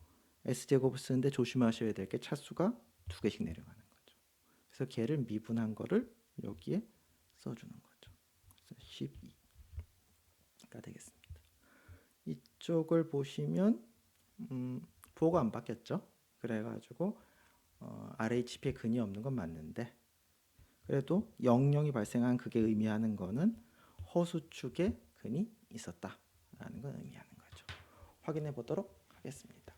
S제곱을 쓰는데 조심하셔야 될 게 차수가 두 개씩 내려가는 거죠. 그래서 걔를 미분한 거를 여기에 써주는 거죠. 그래서 12가 되겠습니다. 이쪽을 보시면 부호가 안 바뀌었죠. 그래가지고 RHP에 근이 없는 건 맞는데 그래도 00이 발생한 그게 의미하는 거는 허수축에 근이 있었다라는 걸 의미하는 거죠. 확인해 보도록 하겠습니다.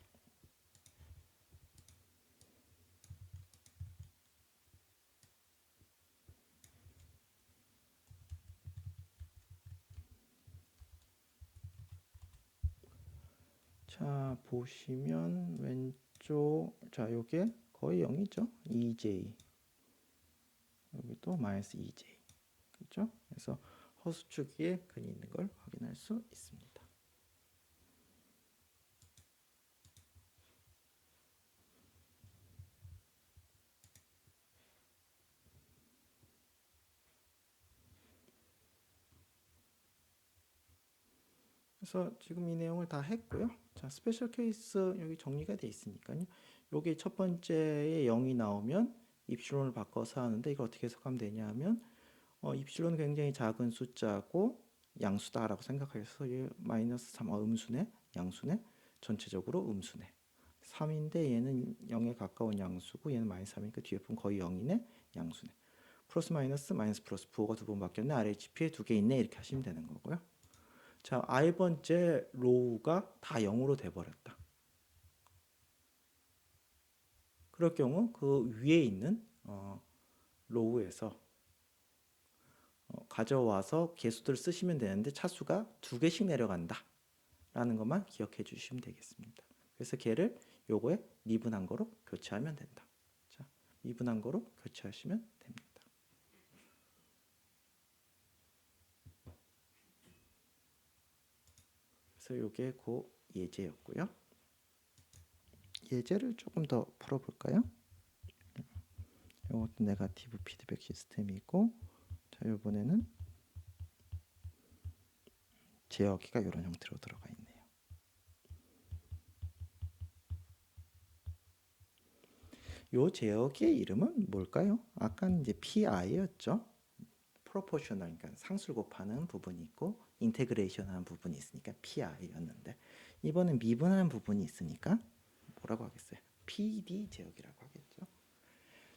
자, 보시면 왼쪽 자, 요게 거의 0이죠. 2j. 여기도 마이너스 2j. 그렇죠? 그래서 허수축 위에 근이 있는 걸 확인할 수 있습니다. 그래서 지금 이 내용을 다 했고요. 자, 스페셜 케이스 여기 정리가 돼 있으니까요. 여기 첫 번째에 0이 나오면 입실론을 바꿔서 하는데 이걸 어떻게 해석하면 되냐 하면 입실론은 굉장히 작은 숫자고 양수다라고 생각해서 얘 마이너스 3 음수네, 양수네, 전체적으로 음수네. 3인데 얘는 0에 가까운 양수고 얘는 마이너스 3이니까 뒤에 분 거의 0이네, 양수네. 플러스 마이너스 마이너스 플러스 부호가 두 번 바뀌었네, RHP에 두 개 있네 이렇게 하시면 되는 거고요. 자, i번째 로우가 다 0으로 돼버렸다. 그럴 경우 그 위에 있는 로우에서 가져와서 개수들을 쓰시면 되는데 차수가 2개씩 내려간다 라는 것만 기억해 주시면 되겠습니다. 그래서 걔를 요거에 미분한 거로 교체하면 된다. 자, 미분한 거로 교체하시면 됩니다. 그래서 요게 그 예제였고요. 예제를 조금 더 풀어볼까요? 이것도 네거티브 피드백 시스템이고, 자, 이번에는 제어기가 이런 형태로 들어가 있네요. 요 제어기의 이름은 뭘까요? 아까 이제 PI였죠. 프로포셔널, 그러니까 상수를 곱하는 부분이 있고 인테그레이션 하는 부분이 있으니까 PI였는데, 이번엔 미분하는 부분이 있으니까 뭐라고 하겠어요? PD 제어기라고 하겠죠.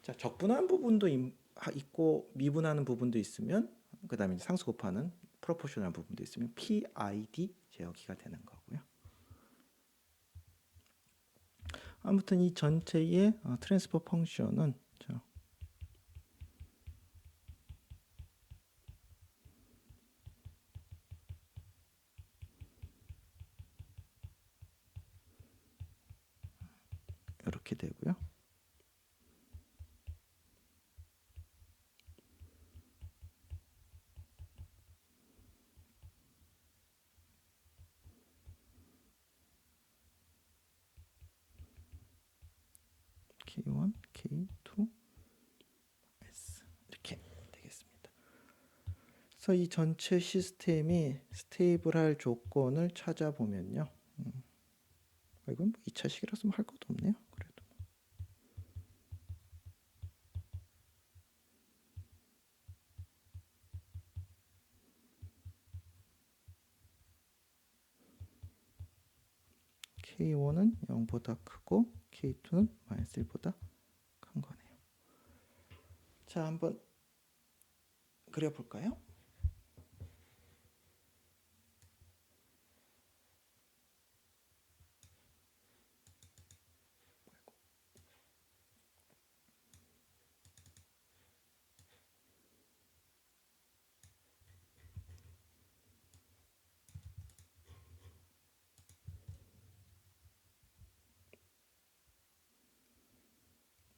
자, 적분하는 부분도 있고 미분하는 부분도 있으면, 그 다음에 상수 곱하는 프로포셔널 부분도 있으면 PID 제어기가 되는 거고요. 아무튼 이 전체의 트랜스퍼 펑션은 이렇게 되고요. K1, K2, S 이렇게 되겠습니다. 그래서 이 전체 시스템이 스테이블할 조건을 찾아보면요. 이건 뭐 2차식이라서 뭐 할 것도 없네요. 그래도 K1은 0보다 크고 K2는 마이너스 1보다 큰 거네요. 자, 한번 그려볼까요?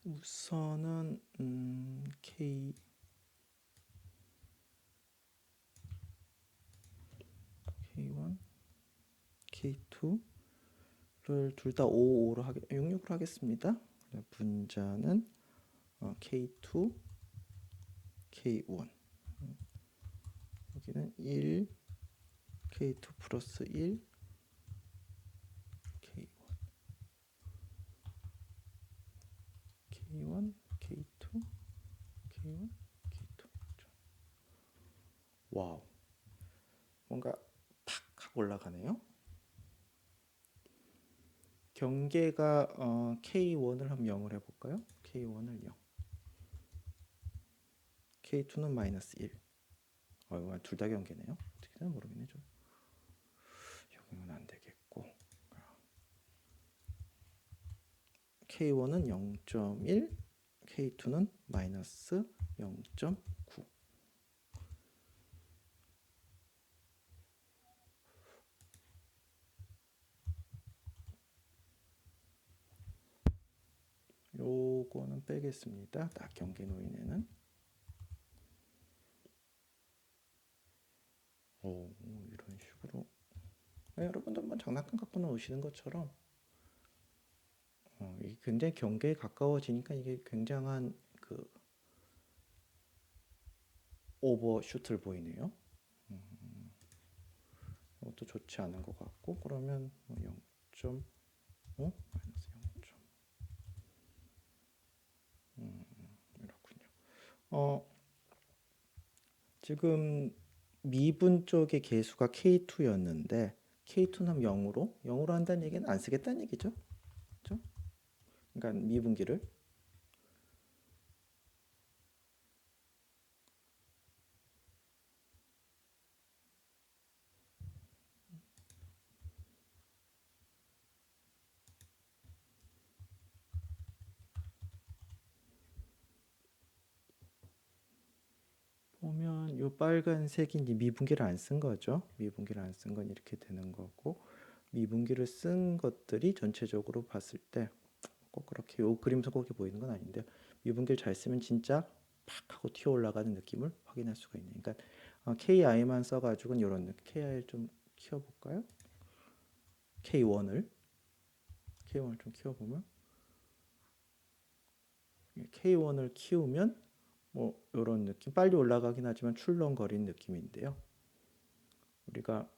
우선은 K1, K2를 둘 다 5, 5로 66으로 하겠습니다. 분자는 K2, K1. 여기는 1, K2 플러스 1, K1, K1, K2, K1, K2. 와우, 뭔가 탁 하고 올라가네요. 경계가 K1을 한번 0을 해볼까요? K1을 0, K2는 마이너스 1. 둘 다 경계네요. 어떻게 되나 모르겠네. 좀 여기는 안 되겠고, K1은 0.1, K2는 마이너스 0.9. 요거는 빼겠습니다. 딱 경계 노인에는. 이런 식으로. 여러분도 한번 장난감 갖고 노시는 것처럼 이게 굉장히 경계에 가까워지니까 이게 굉장한 그 오버슈트를 보이네요. 이것도 좋지 않은 것 같고, 그러면 0.5 마이너스 0. 이렇군요. 지금 미분 쪽의 개수가 K2였는데 K2는 0으로 한다는 얘기는 안 쓰겠다는 얘기죠. 그렇죠? 그러니까 미분기를 보면 요 빨간색이 이제 미분기를 안 쓴 거죠. 미분기를 안 쓴 건 이렇게 되는 거고, 미분기를 쓴 것들이 전체적으로 봤을 때 꼭 그렇게 요 그림 속에 보이는 건 아닌데, 미분기를 잘 쓰면 진짜 팍 하고 튀어 올라가는 느낌을 확인할 수가 있네요. 그러니까 KI만 써가지고는 이런 느낌. KI를 좀 키워볼까요? K1을 좀 키워보면, K1을 키우면 뭐 이런 느낌, 빨리 올라가긴 하지만 출렁거리는 느낌인데요. 우리가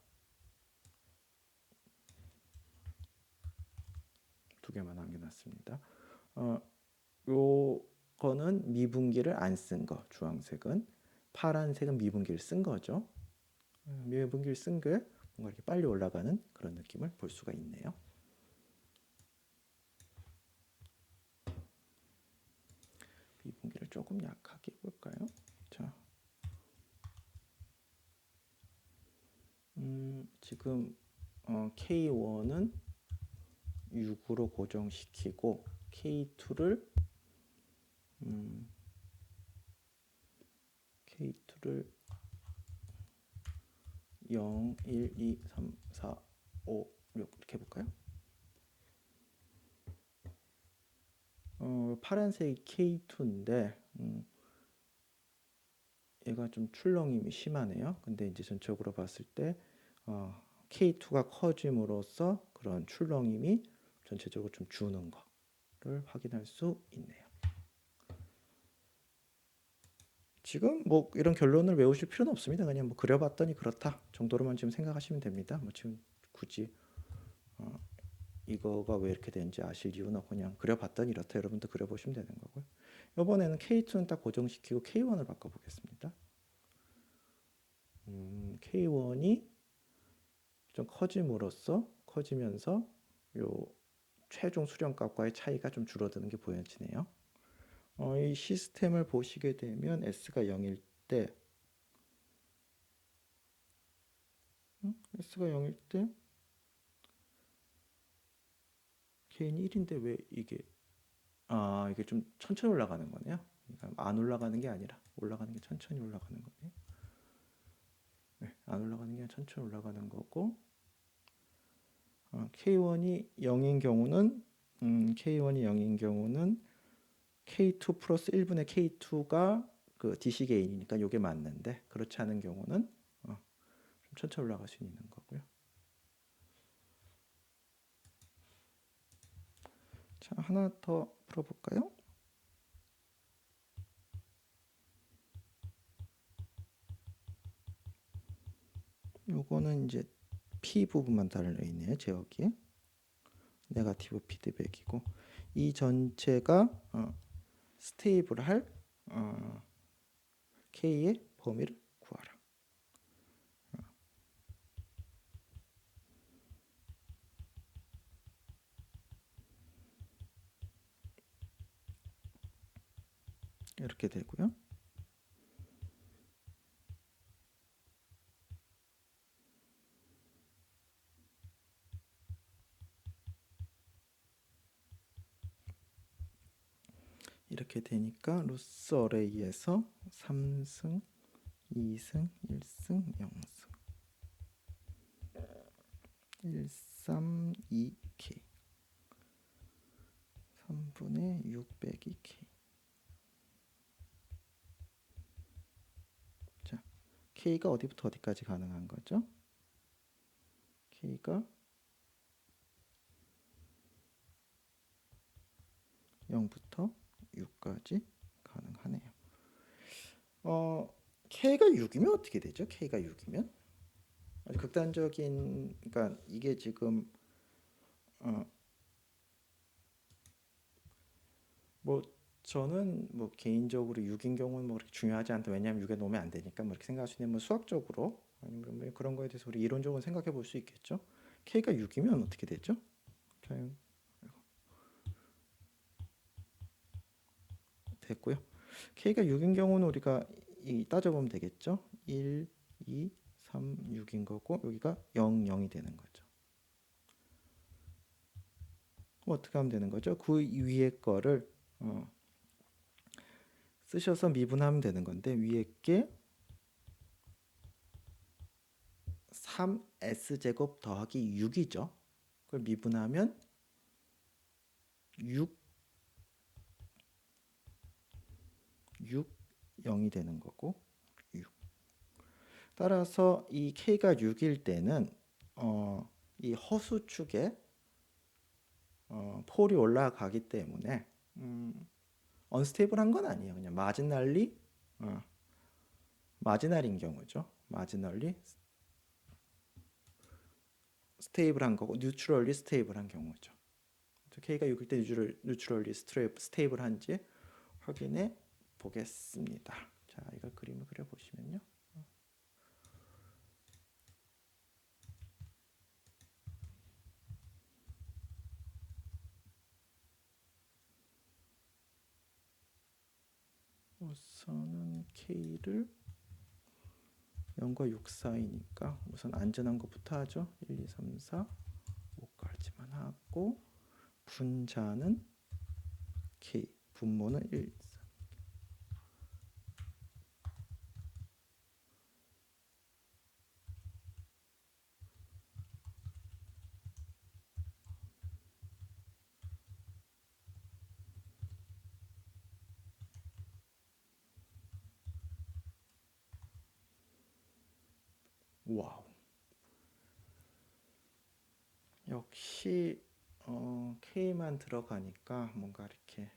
두 개만 남겨놨습니다. 요거는 미분기를 안 쓴 거, 주황색은. 파란색은 미분기를 쓴 거죠. 미분기를 쓴 게 뭔가 이렇게 빨리 올라가는 그런 느낌을 볼 수가 있네요. 미분기를 조금 약하게 해볼까요? 자, 지금 K1은 6으로 고정시키고 K2를 0, 1, 2, 3, 4, 5, 6 이렇게 해볼까요? 파란색이 K2인데 얘가 좀 출렁임이 심하네요. 근데 이제 전적으로 봤을 때 K2가 커짐으로써 그런 출렁임이 전체적으로 좀 주는 거를 확인할 수 있네요. 지금 뭐 이런 결론을 외우실 필요는 없습니다. 그냥 뭐 그려봤더니 그렇다 정도로만 지금 생각하시면 됩니다. 뭐 지금 굳이 이거가 왜 이렇게 되는지 아실 이유는 없고 그냥 그려봤더니 이렇다 여러분도 그려보시면 되는 거고요. 이번에는 K2는 딱 고정시키고 K1을 바꿔보겠습니다. K1이 좀 커지면서 요 최종 수렴값과의 차이가 좀 줄어드는 게 보여지네요. 이 시스템을 보시게 되면 S가 0일 때 S가 0일 때 K는 1인데 왜 이게 이게 좀 천천히 올라가는 거네요. 그러니까 안 올라가는 게 아니라 올라가는 게 천천히 올라가는 거네요. 네, 안 올라가는 게 아니라 천천히 올라가는 거고 K1이 0인 경우는 K1이 0인 경우는 K2 플러스 1분의 K2가 그 DC 게인이니까 이게 맞는데 그렇지 않은 경우는 좀 천천히 올라갈 수 있는 거고요. 자, 하나 더 풀어볼까요? 요거는 이제 P 부분만 달려 있네요. 제어기에 네거티브 피드백이고 이 전체가 스테이블할 K의 범위를 구하라. 이렇게 되고요. 이렇게 되니까 로스 어레이에서 3승, 2승, 1승, 0승 1, 3, 2K 3분의 6 빼기 K. 자, K가 어디부터 어디까지 가능한 거죠? K가 0부터 6까지 가능하네요. K가 6이면 어떻게 되죠? K가 6이면 아주 극단적인, 그러니까 이게 지금 뭐 저는 뭐 개인적으로 6인 경우는 뭐 그렇게 중요하지 않다. 왜냐하면 6에 놓으면 안 되니까 뭐 이렇게 생각할 수 있는 뭐 수학적으로 아니면 뭐 그런 거에 대해서 우리 이론적으로 생각해 볼 수 있겠죠. K가 6이면 어떻게 되죠? 자, 됐고요. K가 6인 경우는 우리가 따져보면 되겠죠. 1, 2, 3, 6인 거고 여기가 0, 0이 되는 거죠. 그럼 어떻게 하면 되는 거죠? 그 위에 거를 쓰셔서 미분하면 되는 건데 위에 게 3s제곱 더하기 6이죠. 그걸 미분하면 6, 0이 되는 거고 6. 따라서 이 k가 6일 때는 이 허수축에 폴이 올라가기 때문에 언스테이블한 건 아니에요. 그냥 마지널인 경우죠. 마지널리 스테이블한 거고 뉴트럴리 스테이블한 경우죠. k가 6일 때 뉴트럴리 스테이블한지 확인해 보겠습니다. 자, 이걸 그림을 그려 보시면요. 우선은 k를 0과 6 사이니까 우선 안전한 것부터 하죠. 1, 2, 3, 4, 5까지만 하고 분자는 k, 분모는 1, 3. 와우. 역시 K만 들어가니까 뭔가 이렇게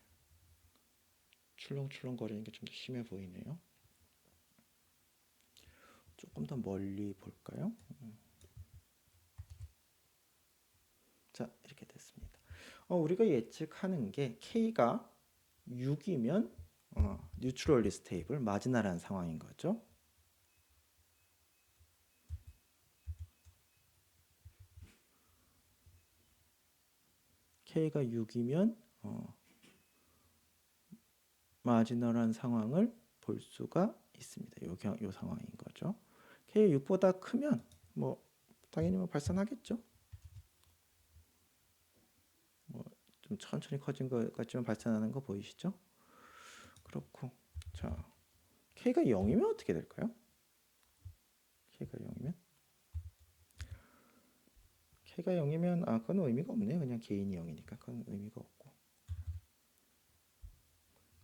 출렁출렁거리는 게 좀 더 심해 보이네요. 조금 더 멀리 볼까요? 자, 이렇게 됐습니다. 우리가 예측하는 게 K가 6이면 뉴트럴리 스테이블, 마지널한 상황인 거죠. K가 6이면 마지널한 상황을 볼 수가 있습니다. 요 상황인 거죠. K가 6보다 크면 뭐 당연히 뭐 발산하겠죠. 좀 천천히 커진 것 같지만 발산하는 거 보이시죠? 그렇고, 자, K가 0이면 어떻게 될까요? K가 0이면? K가 0이면 그건 의미가 없네요. 그냥 개인이 0이니까 그건 의미가 없고.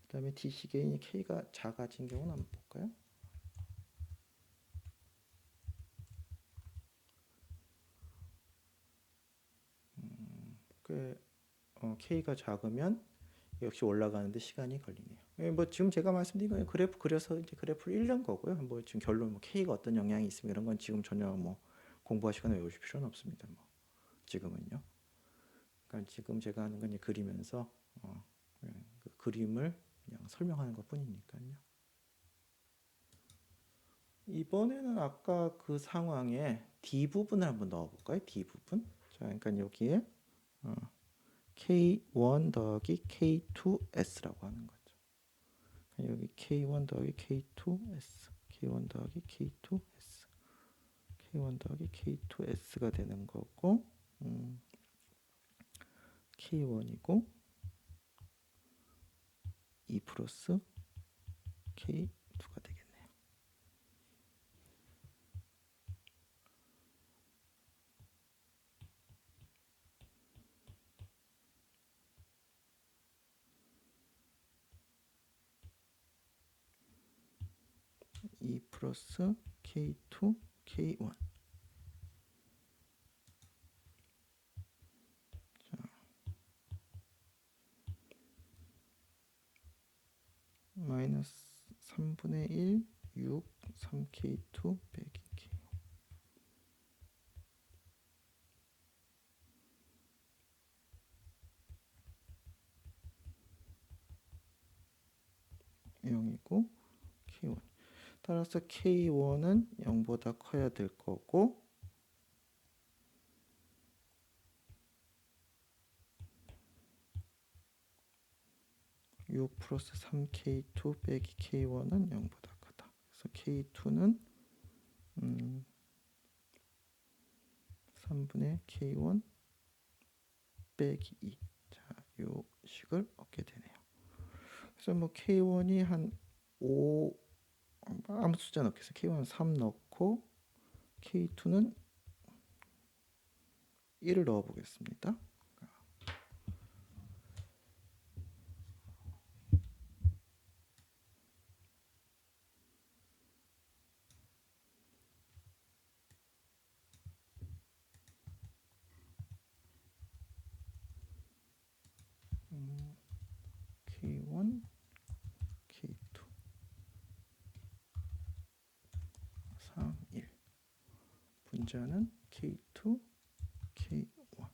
그 다음에 DC 개인이 K가 작아진 경우는 한번 볼까요? K가 작으면 역시 올라가는데 시간이 걸리네요. 뭐 지금 제가 말씀드린 건 그래프 그려서 이제 그래프를 읽는 거고요. 뭐 지금 결론 뭐 K가 어떤 영향이 있으면 이런 건 지금 전혀 뭐 공부하시거나 외우실 필요는 없습니다. 뭐 지금은요. 그러니까 지금 제가 하는 건 그리면서 그 그림을 그냥 설명하는 것뿐이니까요. 이번에는 아까 그 상황에 D 부분을 한번 넣어볼까요? D 부분. 자, 그러니까 여기에 K1 더하기 K2S라고 하는 거죠. 여기 K1 더하기 K2S, K1 더하기 K2S, K1 더하기 K2S가 되는 거고, K1이고 2 플러스 K2가 되겠네요. E 플러스 K2, K1. 마이너스 3분의 1, 6, 3K2 빼기 K. 0이고 K1. 따라서 K1은 0보다 커야 될 거고 6 플러스 3K2 빼기 K1은 0보다 크다. 그래서 K2는 3분의 K1 빼기 2. 자, 요 식을 얻게 되네요. 그래서 뭐 K1이 한 5, 아무 숫자 넣겠어요. K1 3 넣고 K2는 1을 넣어 보겠습니다. K1, K2, 3, 1. 분자는 K2, K1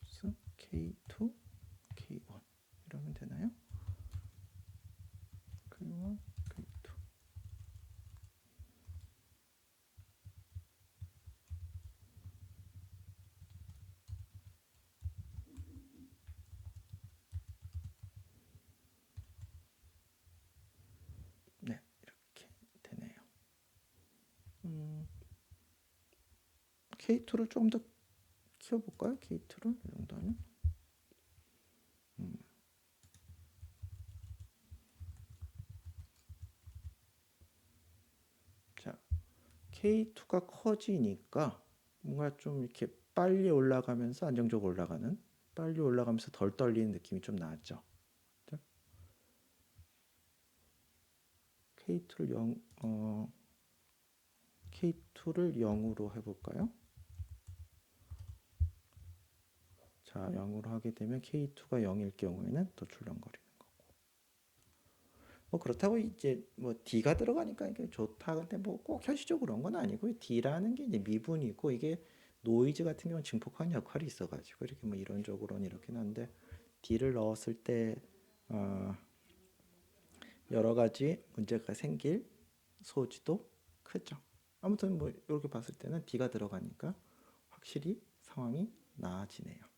플러스 K2, K1 이러면 되나요? K1, K2. 네, 이렇게 되네요. K2를 조금 더 키워볼까요? K2를 이 정도 하면. 자, K2가 커지니까 뭔가 좀 이렇게 빨리 올라가면서 안정적으로 올라가는, 빨리 올라가면서 덜 떨리는 느낌이 좀 나왔죠. K2를 0으로 해볼까요? 자, 0으로 하게 되면 K2가 0일 경우에는 더 출렁거리는 거고. 뭐 그렇다고 이제 뭐 D가 들어가니까 이게 좋다. 근데 뭐 꼭 현실적으로 그런 건 아니고 D라는 게 이제 미분이고 이게 노이즈 같은 경우는 증폭하는 역할이 있어가지고 이렇게 뭐 이론적으로는 이렇긴 한데 D를 넣었을 때 여러 가지 문제가 생길 소지도 크죠. 아무튼 뭐 이렇게 봤을 때는 D가 들어가니까 확실히 상황이 나아지네요.